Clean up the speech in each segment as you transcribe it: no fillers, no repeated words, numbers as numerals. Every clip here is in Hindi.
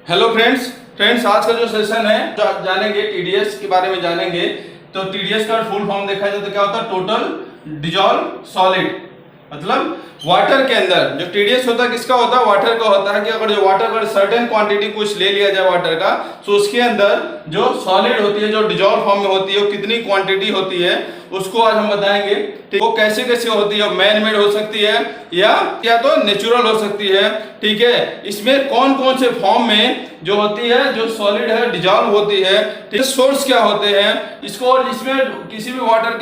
हेलो फ्रेंड्स आज का जो सेशन है जानेंगे टीडीएस के बारे में जानेंगे। तो टीडीएस का फुल फॉर्म देखा जाए तो क्या होता है, टोटल डिजॉल्व सॉलिड। मतलब वाटर के अंदर जो टीडीएस होता है किसका होता है, वाटर का होता है। कि अगर जो वाटर का सर्टेन क्वांटिटी कुछ ले लिया जाए वाटर का, तो उसके अंदर जो सॉलिड होती है, जो डिजॉल्व फॉर्म में होती है, वो कितनी क्वांटिटी होती है उसको आज हम बताएंगे। वो कैसे कैसे होती है, मैन मेड हो सकती है या तो नेचुरल हो सकती है। ठीक है, इसमें कौन कौन से फॉर्म में जो होती है, जो सॉलिड है, डिजॉल्व होती है, ठीक है, सोर्स क्या होते हैं इसको। और इसमें किसी भी वाटर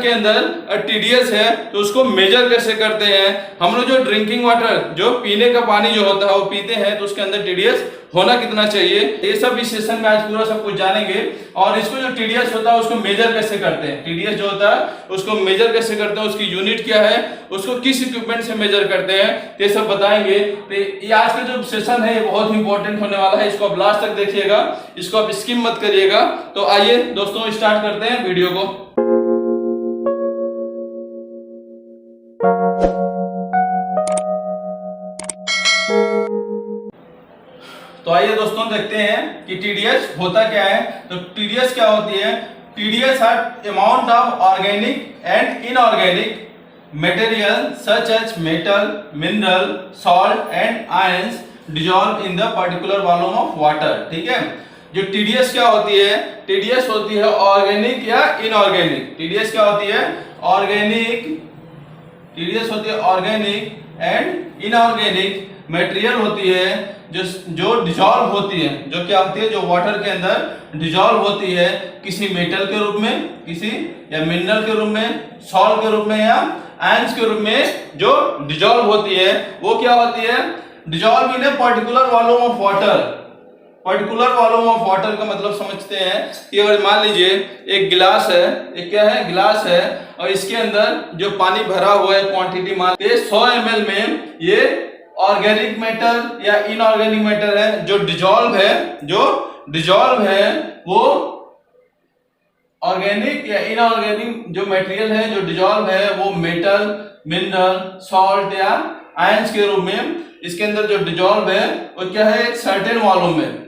के अंदर टीडीएस है तो उसको मेजर कैसे करते हैं। हम लोग जो ड्रिंकिंग वाटर, जो पीने का पानी जो होता है वो पीते हैं, तो उसके अंदर टीडीएस होना कितना चाहिए, ये सब इस सेशन में आज पूरा सब कुछ जानेंगे। और इसको जो टीडीएस होता है उसको मेजर कैसे करते हैं, टीडीएस जो होता है उसको मेजर कैसे करते हैं, उसकी यूनिट क्या है, उसको किस इक्विपमेंट से मेजर करते हैं, ये सब बताएंगे। तो ये आज का जो सेशन है ये बहुत इंपॉर्टेंट होने वाला है, इसको आप लास्ट तक देखिएगा, इसको आप स्किप मत करिएगा। तो आइए दोस्तों स्टार्ट करते हैं वीडियो को। तो आइए दोस्तों देखते हैं कि टीडीएस होता क्या है। तो टीडीएस क्या होती है, TDS are amount of organic and inorganic material such as metal, mineral, salt and ions dissolve in the particular volume of water. ठीक है, जो टीडीएस क्या होती है, टीडीएस होती है ऑर्गेनिक या इनऑर्गेनिक। टीडीएस क्या होती है, ऑर्गेनिक, टीडीएस होती है ऑर्गेनिक एंड इनऑर्गेनिक मटेरियल होती है जो डिजॉल्व होती है, जो क्या होती है, जो वाटर के अंदर डिजॉल्व होती है, किसी मेटल के रूप में, किसी या मिनरल के रूप में, सॉल्ट के रूप में या आयंस के रूप में जो डिजॉल्व होती है, वो क्या होती है, dissolve in a particular volume of water. Particular volume of water का मतलब समझते हैं कि अगर मान लीजिए एक गिलास है, एक क्या है, गिलास है, और इसके अंदर जो पानी भरा हुआ है क्वांटिटी मान 100 ml में ये ऑर्गेनिक मैटर या इनऑर्गेनिक मैटर है, जो डिजॉल्व है वो ऑर्गेनिक या इनऑर्गेनिक जो मटेरियल है, जो डिजॉल्व है, वो मेटल, मिनरल, सॉल्ट या आयंस के रूप में इसके अंदर जो डिजॉल्व है वो क्या है, एक सर्टेन वॉल्यूम में,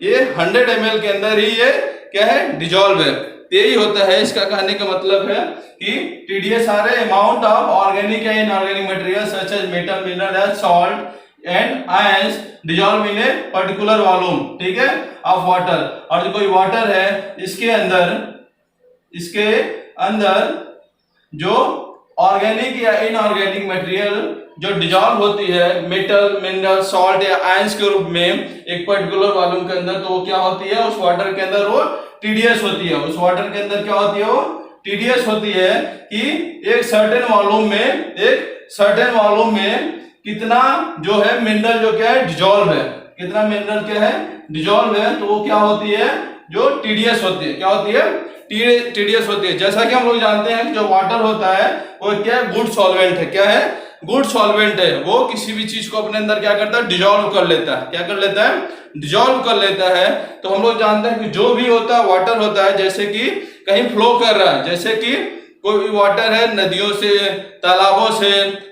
ये 100 ml के अंदर ही ये क्या है, डिजॉल्व है। यही होता है, इसका कहने का मतलब है कि TDS are amount of organic या inorganic material such as metal, mineral and salt and ions dissolve in a particular volume, ठीक है, ऑफ वाटर। और जो कोई वाटर है इसके अंदर जो ऑर्गेनिक या इनऑर्गेनिक मटेरियल जो डिजॉल्व होती है मेटल, मिनरल, सॉल्ट या आयंस के रूप में एक पर्टिकुलर वॉल्यूम के अंदर, तो वो क्या होती है, उस वाटर के अंदर वो टीडीएस होती है। उस वाटर के अंदर क्या होती है, वो टीडीएस होती है कि एक सर्टेन वॉल्यूम में कितना जो है मिनरल जो क्या है, डिजॉल्व है, कितना मिनरल क्या है, डिजॉल्व है, तो वो क्या होती है, जो टीडीएस होती है। क्या होती है, टीडीएस होती है। जैसा कि हम लोग जानते हैं कि जो वाटर होता है वो क्या है, गुड सॉल्वेंट है। क्या है, गुड सॉल्वेंट है। वो किसी भी चीज को अपने अंदर क्या करता है, डिजॉल्व कर लेता है। क्या कर लेता है, डिजॉल्व कर लेता है। तो हम लोग जानते हैं कि जो भी होता है वाटर होता है, जैसे कि कहीं फ्लो कर रहा है, जैसे कि कोई भी वाटर है नदियों से, तालाबों से,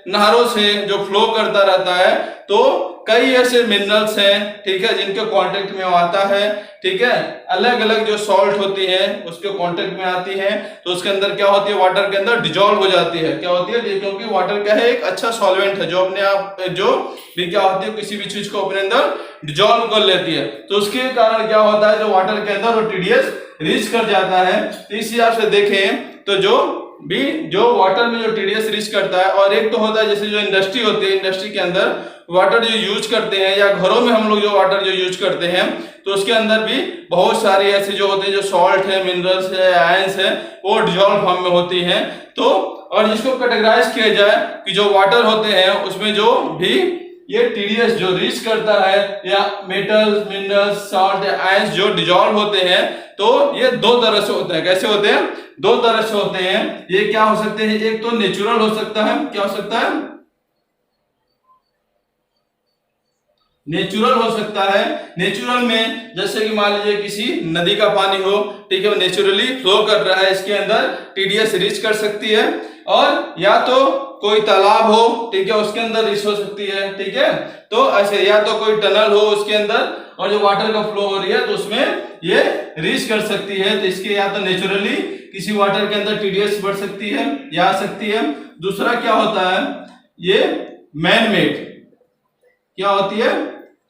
नहरों से जो फ्लो करता रहता है, तो कई ऐसे मिनरल्स हैं, ठीक है, जिनके कांटेक्ट में आता है, ठीक है, अलग अलग जो सॉल्ट होती है उसके कांटेक्ट में आती है, तो उसके अंदर क्या होती है, वाटर के अंदर डिजॉल्व हो जाती है। क्या होती है, क्योंकि वाटर क्या है, एक अच्छा सॉल्वेंट है, जो अपने आप जो भी क्या होती है, किसी भी चीज को अपने अंदर डिजॉल्व कर लेती है। तो उसके कारण क्या होता है, जो वाटर के अंदर वो टीडीएस रीच कर जाता है। तो इस हिसाब से देखें तो जो वाटर में जो टीडीएस रीच करता है, और एक तो होता है जैसे जो इंडस्ट्री होती है, इंडस्ट्री के अंदर वाटर जो यूज करते हैं, या घरों में हम लोग जो वाटर जो यूज करते हैं, तो उसके अंदर भी बहुत सारे ऐसे जो होते हैं, जो सॉल्ट है, मिनरल्स है, आयंस है, वो डिजॉल्व फॉर्म में होती हैं। तो और इसको कैटेगराइज किया जाए कि जो वाटर होते हैं उसमें जो भी ये टीडीएस जो रीच करता है, या मेटल, मिनरल्स, सॉल्ट या आयंस जो डिजॉल्व होते हैं, तो ये दो तरह से होते हैं। कैसे होते हैं, दो तरह से होते हैं। ये क्या हो सकते हैं, एक तो नेचुरल हो सकता है। क्या हो सकता है, नेचुरल हो सकता है। नेचुरल में जैसे कि मान लीजिए किसी नदी का पानी हो, ठीक है, वो नेचुरली फ्लो कर रहा है, इसके अंदर टीडीएस रीच कर सकती है। और या तो कोई तालाब हो, ठीक है, उसके अंदर रीच हो सकती है, ठीक है। तो ऐसे या तो कोई टनल हो उसके अंदर और जो वाटर का फ्लो हो रही है तो उसमें ये रीच कर सकती है। तो इसके या तो नेचुरली किसी वाटर के अंदर टीडीएस बढ़ सकती है या आ सकती है। दूसरा क्या होता है, ये मैन मेड क्या होती है,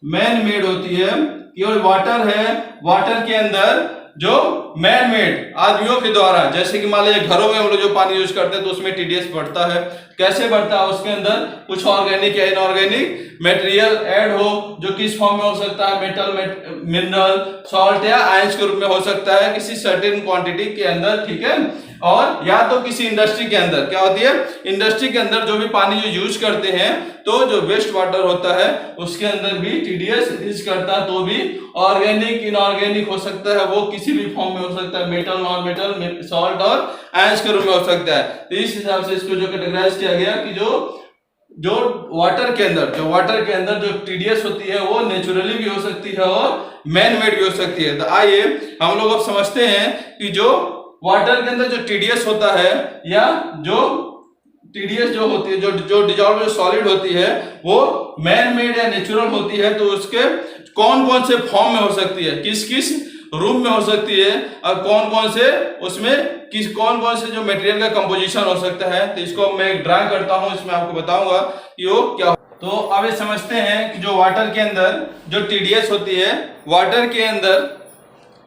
मैन मेड होती है कि और वाटर है, वाटर के अंदर जो मैन मेड आदमियों के द्वारा, जैसे कि मान लीजिए घरों में हम लोग जो पानी यूज करते हैं तो उसमें टीडीएस बढ़ता है। कैसे बढ़ता है, उसके अंदर कुछ ऑर्गेनिक या इनऑर्गेनिक मटेरियल ऐड हो, जो किस फॉर्म में हो सकता है, मेटल, मिनरल, सॉल्ट या आयंस के रूप में हो सकता है किसी सर्टेन क्वांटिटी के अंदर, ठीक है। और या तो किसी इंडस्ट्री के अंदर क्या होती है, इंडस्ट्री के अंदर जो भी पानी जो यूज करते हैं तो जो वेस्ट वाटर होता है उसके अंदर भी टीडीएस रीच करता है। तो भी ऑर्गेनिक इनऑर्गेनिक हो सकता है, वो किसी भी फॉर्म में हो सकता है, मेटल, नॉन मेटल, सॉल्ट और आयंस के रूप में हो सकता है। तो इस हिसाब से इसको जो कैटेगराइज किया गया कि जो वाटर के अंदर जो टीडीएस होती है वो नेचुरली भी हो सकती है और मैन मेड भी हो सकती है। तो आइए हम लोग अब समझते हैं कि जो वाटर के अंदर जो टीडीएस होता है या जो टीडीएस जो होती है, जो डिजॉल्व जो सॉलिड होती है वो मैन मेड या नेचुरल होती है, तो उसके कौन कौन से फॉर्म में हो सकती है, किस किस रूम में हो सकती है और कौन कौन से उसमें कौन कौन से जो मटेरियल का कंपोजिशन हो सकता है। तो इसको मैं ड्रा करता हूं, इसमें आपको बताऊंगा कि वो क्या। तो अब ये समझते हैं कि जो वाटर के अंदर जो टीडीएस होती है, वाटर के अंदर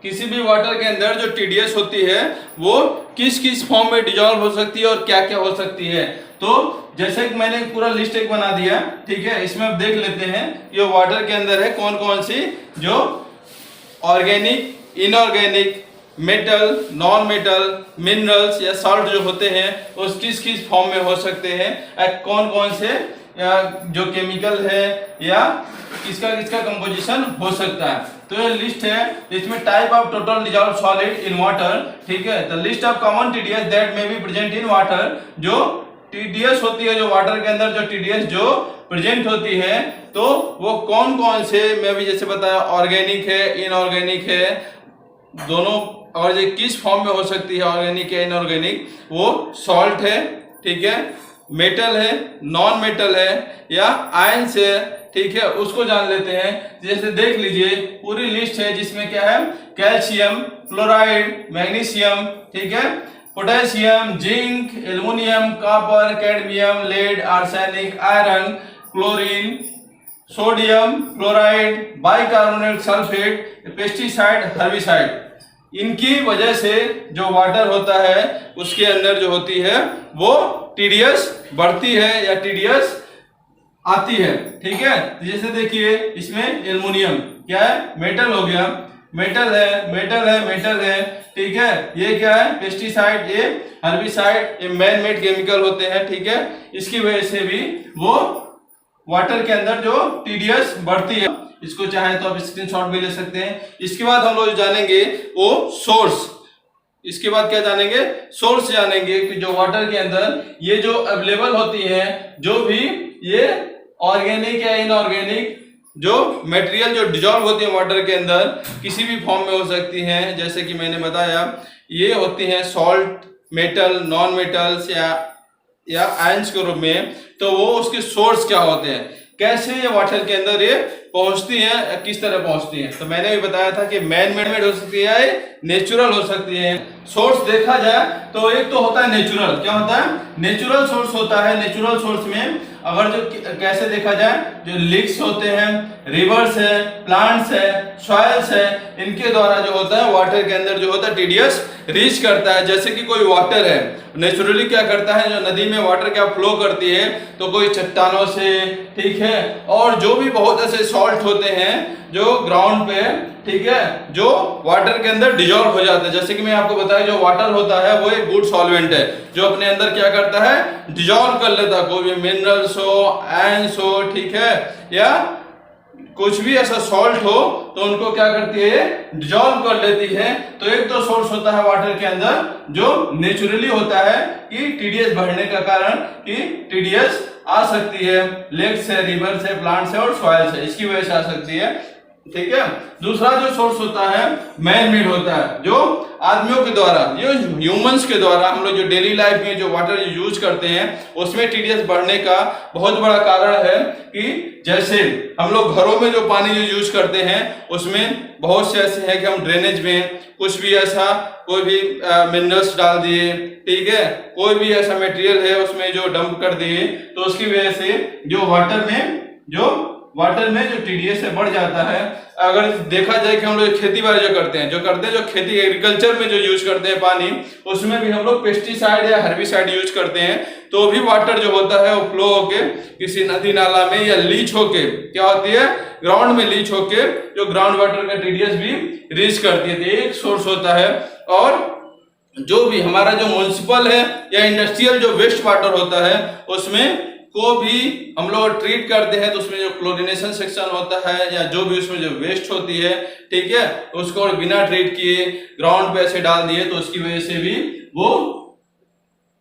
किसी भी वाटर के अंदर जो टीडीएस होती है वो किस किस फॉर्म में डिजॉल्व हो सकती है और क्या क्या हो सकती है। तो जैसे कि मैंने पूरा लिस्ट एक बना दिया, ठीक है, इसमें अब देख लेते हैं ये वाटर के अंदर है कौन कौन सी जो organic, inorganic, metal, non metal, minerals या सॉल्ट जो होते हैं उस किस किस फॉर्म में हो सकते हैं, कौन कौन से जो केमिकल है या किसका किसका कंपोजिशन हो सकता है। तो ये लिस्ट है, इसमें type of total dissolve solid in water, ठीक है। The list of common TDS that may be present in water, जो टीडीएस होती है जो वाटर के अंदर जो टीडीएस जो प्रेजेंट होती है तो वो कौन कौन से, मैं भी जैसे बताया ऑर्गेनिक है, इनऑर्गेनिक है दोनों, और ये किस फॉर्म में हो सकती है ऑर्गेनिक या इनऑर्गेनिक, वो सॉल्ट है, ठीक है, मेटल है, नॉन मेटल है या आयंस है, ठीक है, उसको जान लेते हैं। जैसे देख लीजिए पूरी लिस्ट है जिसमें क्या है, कैल्शियम, फ्लोराइड, मैग्नीशियम, ठीक है, potassium, zinc, aluminium, copper, cadmium, lead, arsenic, iron, chlorine, sodium, chloride, bicarbonate, sulphate, pesticide, herbicide. इनकी वजह से जो वाटर होता है उसके अंदर जो होती है वो टीडीएस बढ़ती है या टीडीएस आती है, ठीक है। जैसे देखिए इसमें एल्युमिनियम क्या है, मेटल हो गया, मेटल है, मेटल है, मेटल है, ठीक है। ये क्या है, पेस्टिसाइड, ये हर्बिसाइड, ये मैन मेड केमिकल होते हैं, ठीक है। इसकी वजह से भी वो वाटर के अंदर जो टीडीएस बढ़ती है। इसको चाहे तो आप स्क्रीनशॉट भी ले सकते हैं। इसके बाद हम लोग जानेंगे वो सोर्स, इसके बाद क्या जानेंगे, सोर्स जानेंगे कि जो वाटर के अंदर ये जो अवेलेबल होती है, जो भी ये ऑर्गेनिक या इनऑर्गेनिक जो मटेरियल जो डिजॉल्व होती है वाटर के अंदर किसी भी फॉर्म में हो सकती हैं। जैसे कि मैंने बताया ये होती हैं सॉल्ट, मेटल, नॉन मेटल्स या आयंस के रूप में। तो वो उसके सोर्स क्या होते हैं, कैसे ये वाटर के अंदर ये पहुंचती है, किस तरह पहुंचती है। तो मैंने भी बताया था कि मैन मेड हो सकती है, नेचुरल हो सकती है। सोर्स देखा जाए तो एक तो होता है नेचुरल, क्या होता है, नेचुरल सोर्स होता है। नेचुरल सोर्स में अगर जो कैसे देखा जाए, जो लेक्स होते हैं, रिवर्स है, प्लांट्स है, सॉइल्स है, इनके द्वारा जो होता है वाटर के अंदर जो होता है टीडीएस रीच करता है। जैसे कि कोई वाटर है नेचुरली क्या करता है, जो नदी में वाटर क्या फ्लो करती है तो कोई चट्टानों से, ठीक है, और जो भी बहुत ऐसे सॉल्ट होते हैं जो ग्राउंड पे, ठीक है, जो वाटर के अंदर डिजॉल्व हो जाता है। जैसे कि मैं आपको बताया जो वाटर होता है वो एक गुड सॉल्वेंट है जो अपने अंदर क्या करता है, डिजॉल्व कर लेता है। कोई भी मिनरल्स हो, आयंस हो, ठीक है, या कुछ भी ऐसा सॉल्ट हो तो उनको क्या करती है, डिजॉल्व कर लेती है। तो एक तो सोर्स होता है वाटर के अंदर जो नेचुरली होता है कि टीडीएस बढ़ने का कारण कि टीडीएस आ सकती है, लेक्स है, रिवर से, प्लांट से और सॉइल से, इसकी वजह से आ सकती है। ठीक है। दूसरा जो सोर्स होता है मैन मेड होता है, जो आदमियों के द्वारा, जो ह्यूमंस के द्वारा हम लोग जो डेली लाइफ में जो वाटर यूज करते हैं उसमें टीडीएस बढ़ने का बहुत बड़ा कारण है कि जैसे हम लोग घरों में जो पानी जो यूज करते हैं उसमें बहुत से ऐसे हैं कि हम ड्रेनेज में कुछ भी ऐसा कोई भी मिनरल्स डाल दिए, ठीक है, कोई भी ऐसा मटेरियल है उसमें जो डंप कर दिए, तो उसकी वजह से जो वाटर में जो टीडीएस है बढ़ जाता है। अगर देखा जाए कि हम लोग खेती बाड़ी जो करते हैं जो खेती एग्रीकल्चर में जो यूज करते हैं पानी, उसमें भी हम लोग पेस्टिसाइड या हर्बिसाइड यूज करते हैं, तो भी वाटर जो होता है वो फ्लो होके किसी नदी नाला में या लीच होके क्या होती है, ग्राउंड में लीच होके जो ग्राउंड वाटर का टीडीएस भी रीच करती है। तो एक सोर्स होता है। और जो भी हमारा जो म्युनिसिपल है या इंडस्ट्रियल जो वेस्ट वाटर होता है उसमें को भी हम लोग ट्रीट करते हैं, तो उसमें जो क्लोरिनेशन सेक्शन होता है या जो भी उसमें जो वेस्ट होती है, ठीक है, उसको बिना ट्रीट किए ग्राउंड पे ऐसे डाल दिए तो उसकी वजह से भी वो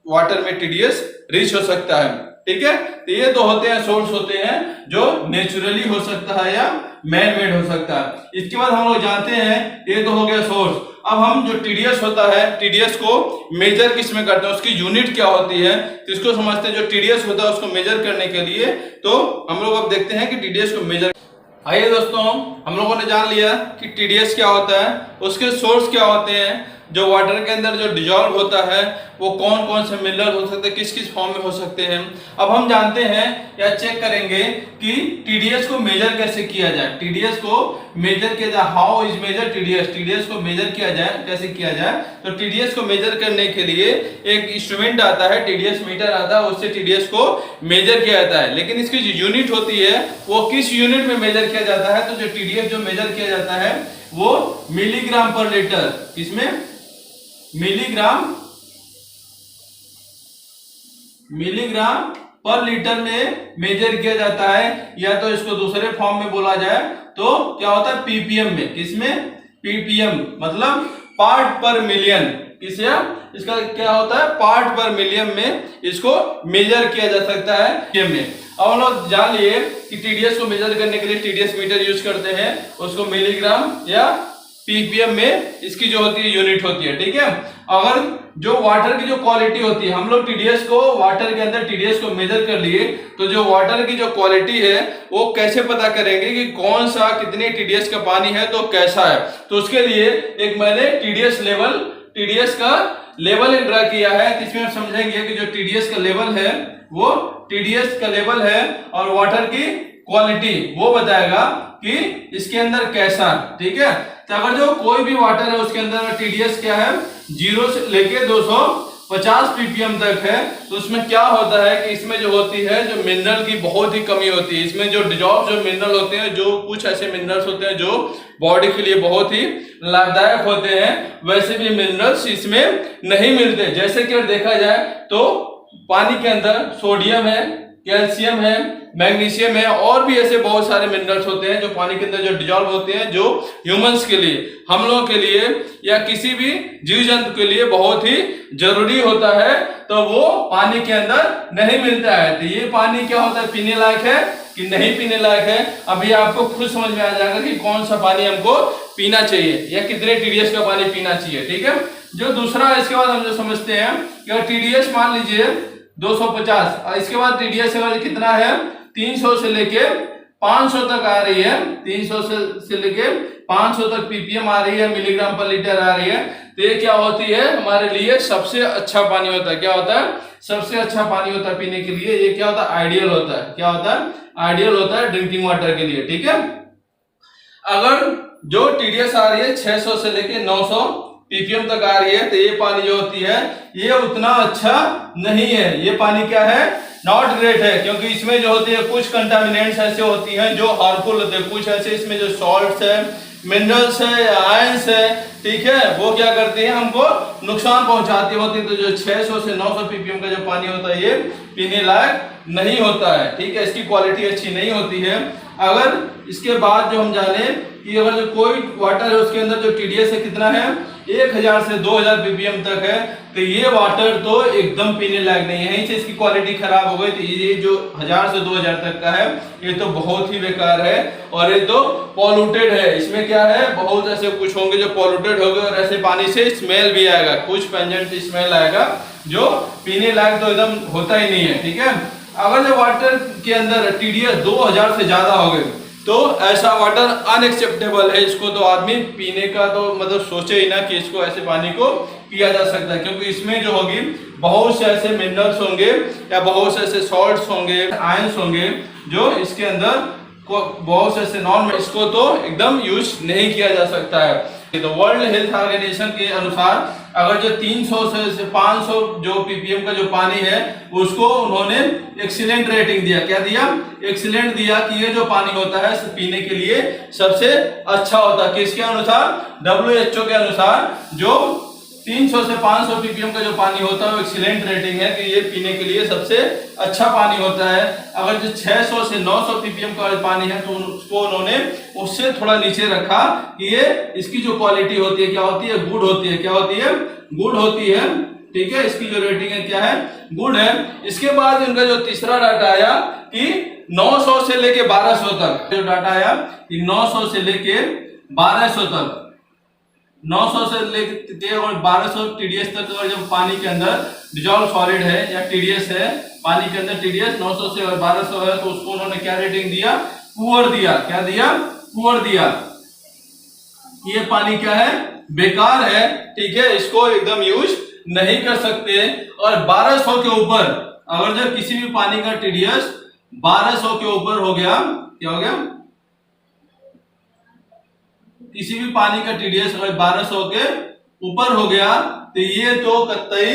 वाटर में टीडीएस रीच हो सकता है, ठीक है। तो ये तो होते हैं सोर्स होते हैं जो नेचुरली हो सकता है या मैन मेड हो सकता है। इसके बाद हम लोग जानते हैं ये तो हो गया सोर्स। अब हम जो टीडीएस होता है, टीडीएस को मेजर किस में करते हैं, उसकी यूनिट क्या होती है, तो इसको समझते हैं। जो टीडीएस होता है उसको मेजर करने के लिए तो हम लोग अब देखते हैं कि टीडीएस को मेजर। आइए दोस्तों, हम लोगों ने जान लिया कि टीडीएस क्या होता है, उसके सोर्स क्या होते हैं, जो वाटर के अंदर जो डिजॉल्व होता है वो कौन कौन से मिनरल हो सकते हैं, किस किस फॉर्म में हो सकते हैं। अब हम जानते हैं या चेक करेंगे कि टीडीएस को मेजर कैसे किया जाए। टीडीएस को मेजर किया जाए, how is measure TDS, TDS को मेजर किया जाए कैसे किया जाए। तो टीडीएस को मेजर करने के लिए एक इंस्ट्रूमेंट आता है, टीडीएस मीटर आता है, उससे टीडीएस को मेजर किया जाता है। लेकिन इसकी जो यूनिट होती है वो किस यूनिट में मेजर किया जाता है, तो जो टीडीएस जो मेजर किया जाता है वो मिलीग्राम पर लीटर, इसमें मिलीग्राम पर लीटर में मेजर किया जाता है। या तो इसको दूसरे फॉर्म में बोला जाए तो क्या होता है, पीपीएम में। किसमें, पीपीएम मतलब पार्ट पर मिलियन। किसे, इसका क्या होता है, पार्ट पर मिलियन में इसको मेजर किया जा सकता है पीपीएम में। अब हम लोग जान लिए कि टीडीएस को मेजर करने के लिए टीडीएस मीटर यूज करते हैं, उसको मिलीग्राम या पीपीएम में इसकी जो होती है यूनिट होती है, ठीक है। अगर जो वाटर की जो क्वालिटी होती है, हम लोग टीडीएस को वाटर के अंदर टीडीएस को मेजर कर लिए, तो जो वाटर की जो क्वालिटी है वो कैसे पता करेंगे कि कौन सा कितने टीडीएस का पानी है तो कैसा है। तो उसके लिए एक मैंने टीडीएस का लेवल एक ड्रा किया है। इसमें हम समझेंगे कि जो टीडीएस का लेवल है वो टीडीएस का लेवल है और वाटर की क्वालिटी वो बताएगा कि इसके अंदर कैसा, ठीक है। तो अगर जो कोई भी वाटर है उसके अंदर टीडीएस क्या है, 0 से लेके 250 पीपीएम तक है, तो उसमें क्या होता है कि इसमें जो होती है जो मिनरल की बहुत ही कमी होती है। इसमें जो डिजॉल्व जो मिनरल होते हैं, जो कुछ ऐसे मिनरल्स होते हैं जो बॉडी के लिए बहुत ही लाभदायक होते हैं, वैसे भी मिनरल्स इसमें नहीं मिलते। जैसे कि देखा जाए तो पानी के अंदर सोडियम है, कैल्शियम है, मैग्नीशियम है और भी ऐसे बहुत सारे मिनरल्स होते हैं जो पानी के अंदर जो डिजॉल्व होते हैं, जो ह्यूमंस के लिए, हम लोगों के लिए या किसी भी जीव जंतु के लिए बहुत ही जरूरी होता है, तो वो पानी के अंदर नहीं मिलता है। तो ये पानी क्या होता है, पीने लायक है कि नहीं पीने लायक है, अभी आपको खुद समझ में आ जाएगा कि कौन सा पानी हमको पीना चाहिए या कितने टीडीएस का पानी पीना चाहिए, ठीक है। जो दूसरा इसके बाद हम जो समझते हैं कि टीडीएस मान लीजिए 250, इसके बाद टीडीएस कितना है, 300 से लेके 500 तक आ रही है, 300 से लेके 500 तक पीपीएम आ रही है, मिलीग्राम पर लीटर आ रही है। तो ये क्या होती है, हमारे लिए सबसे अच्छा पानी होता है। क्या होता है, सबसे अच्छा पानी होता है पीने के लिए। ये क्या होता है, आइडियल होता है। क्या होता है, आइडियल होता है ड्रिंकिंग वाटर के लिए, ठीक है। अगर जो टीडीएस आ रही है 600 से लेके 900 पीपीएम तक आ रही है, तो ये पानी जो होती है ये उतना अच्छा नहीं है। ये पानी क्या है, नॉट ग्रेट है, क्योंकि इसमें जो होती है कुछ कंटामिनेंट्स ऐसे होती हैं जो हार्मफुल होते हैं। कुछ ऐसे इसमें जो सॉल्ट्स है, मिनरल्स है, आयंस है, ठीक है, वो क्या करती है, हमको नुकसान पहुंचाती होती है। तो जो 600 से 900 पीपीएम का जो पानी होता है ये पीने लायक नहीं होता है, ठीक है, इसकी क्वालिटी अच्छी नहीं होती है। अगर इसके बाद जो हम जाने कि अगर जो कोई वाटर है उसके अंदर जो टीडीएस है कितना है 1000 से 2000 ppm तक है, तो ये वाटर तो एकदम पीने लायक नहीं है, यहीं से इसकी क्वालिटी खराब हो गई। तो ये जो 1000 से 2000 तक का है ये तो बहुत ही बेकार है और ये तो पॉल्यूटेड है। इसमें क्या है, बहुत ऐसे कुछ होंगे जो पॉल्यूटेड होंगे और ऐसे पानी से स्मेल भी आएगा, कुछ पेंजेंट स्मेल आएगा जो पीने लायक तो एकदम होता ही नहीं है। ठीक है, अगर जो वाटर के अंदर टीडीएस 2000 से ज्यादा हो गए तो ऐसा वाटर अनएक्सेप्टेबल है, इसको तो आदमी पीने का तो मतलब सोचे ही ना कि इसको ऐसे पानी को पिया जा सकता है, क्योंकि इसमें जो होगी बहुत से ऐसे मिनरल्स होंगे या बहुत से ऐसे सॉल्ट्स होंगे, आयंस होंगे जो इसके अंदर बहुत से ऐसे नॉन, इसको तो एकदम यूज नहीं किया जा सकता है। तो वर्ल्ड हेल्थ ऑर्गेनाइजेशन के अनुसार अगर जो 300 से 500 जो ppm का जो पानी है उसको उन्होंने एक्सीलेंट रेटिंग दिया, क्या दिया, एक्सीलेंट दिया कि ये जो पानी होता है पीने के लिए सबसे अच्छा होता है। किसके अनुसार, WHO के अनुसार जो 300 से 500 ppm का जो पानी होता है वो एक्सीलेंट रेटिंग है कि ये पीने के लिए सबसे अच्छा पानी होता है। अगर जो 600 से 900 ppm का पानी है तो उसको उन्होंने उससे थोड़ा नीचे रखा कि ये इसकी जो क्वालिटी होती है क्या होती है, गुड होती है, क्या होती है, गुड होती है। ठीक है, इसकी जो रेटिंग है क्या है, गुड है। इसके बाद इनका जो तीसरा डाटा आया कि 900 से लेके 1200 तक, जो डाटा आया कि 900 से लेके 1200 तक, 900 से लेके और 1200 टीडीएस तक अगर जब पानी के अंदर डिजॉल्व सॉलिड है या टीडीएस है, पानी के अंदर टीडीएस 900 से और 1200 है तो उसको उन्होंने क्या रेटिंग दिया, पुअर दिया। क्या दिया, पुअर दिया। ये पानी क्या है, बेकार है। ठीक है, इसको एकदम यूज नहीं कर सकते। और 1200 के ऊपर अगर जब किसी भी पानी का टीडीएस 1200 के ऊपर हो गया, क्या हो गया, किसी भी पानी का टीडीएस अगर 1200 के ऊपर हो गया तो ये तो कतई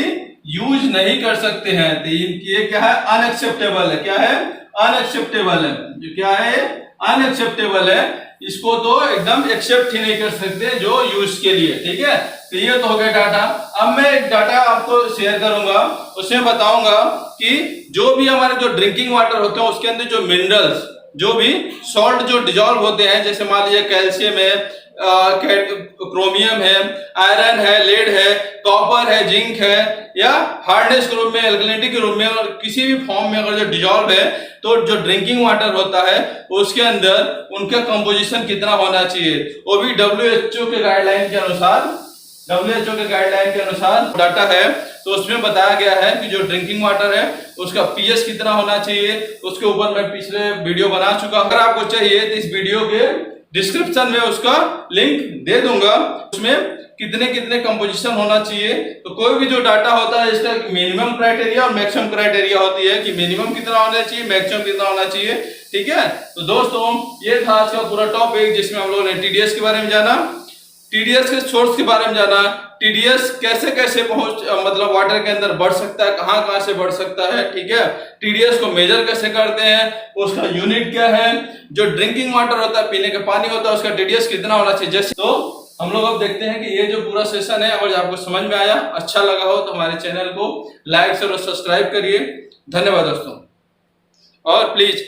यूज नहीं कर सकते हैं। तो ये क्या है, अनएक्सेप्टेबल है। क्या है, अनएक्सेप्टेबल है। जो क्या है, अनएक्सेप्टेबल है, इसको तो एकदम एक्सेप्ट ही नहीं कर सकते जो यूज के लिए। ठीक है, तो ये तो हो गया डाटा। अब मैं एक डाटा आपको शेयर करूंगा, उसमें बताऊंगा कि जो भी हमारे जो ड्रिंकिंग वाटर होते हैं उसके अंदर जो मिनरल्स, जो भी सॉल्ट जो डिजॉल्व होते हैं, जैसे मान लीजिए कैल्शियम है, क्रोमियम है, आयरन है, लेड है, कॉपर है, जिंक है, या हार्डनेस के रूप में, एल्कलिनिटी के रूप में, और किसी भी फॉर्म में अगर जो डिजॉल्व है तो जो ड्रिंकिंग वाटर होता है उसके अंदर उनका कंपोजिशन कितना होना चाहिए, वो भी WHO के गाइडलाइन के अनुसार, WHO के गाइडलाइन के अनुसार डाटा है। तो उसमें बताया गया है कि जो ड्रिंकिंग वाटर है उसका पीएच कितना होना चाहिए, उसके ऊपर मैं पिछले वीडियो बना चुका। अगर आपको चाहिए तो इस वीडियो के डिस्क्रिप्शन में उसका लिंक दे दूंगा, उसमें कितने कितने कंपोजिशन होना चाहिए। तो कोई भी जो डाटा होता है इसका मिनिमम क्राइटेरिया और मैक्सिमम क्राइटेरिया होती है कि मिनिमम कितना होना चाहिए, मैक्सिमम कितना होना चाहिए। ठीक है, तो दोस्तों ये था आज का पूरा टॉपिक जिसमें हम लोगों ने टीडीएस के बारे में जाना, टीडीएस के सोर्स के बारे में जाना, टीडीएस कैसे कैसे मतलब वाटर के अंदर बढ़ सकता है, कहां कहां से बढ़ सकता है। ठीक है, टीडीएस को मेजर कैसे करते हैं, उसका यूनिट क्या है, जो ड्रिंकिंग वाटर होता है, पीने का पानी होता है, उसका टीडीएस कितना होना चाहिए। जैसे तो हम लोग अब देखते हैं कि ये जो पूरा सेशन है अगर आपको समझ में आया, अच्छा लगा हो तो हमारे चैनल को लाइक और सब्सक्राइब करिए। धन्यवाद दोस्तों, और प्लीज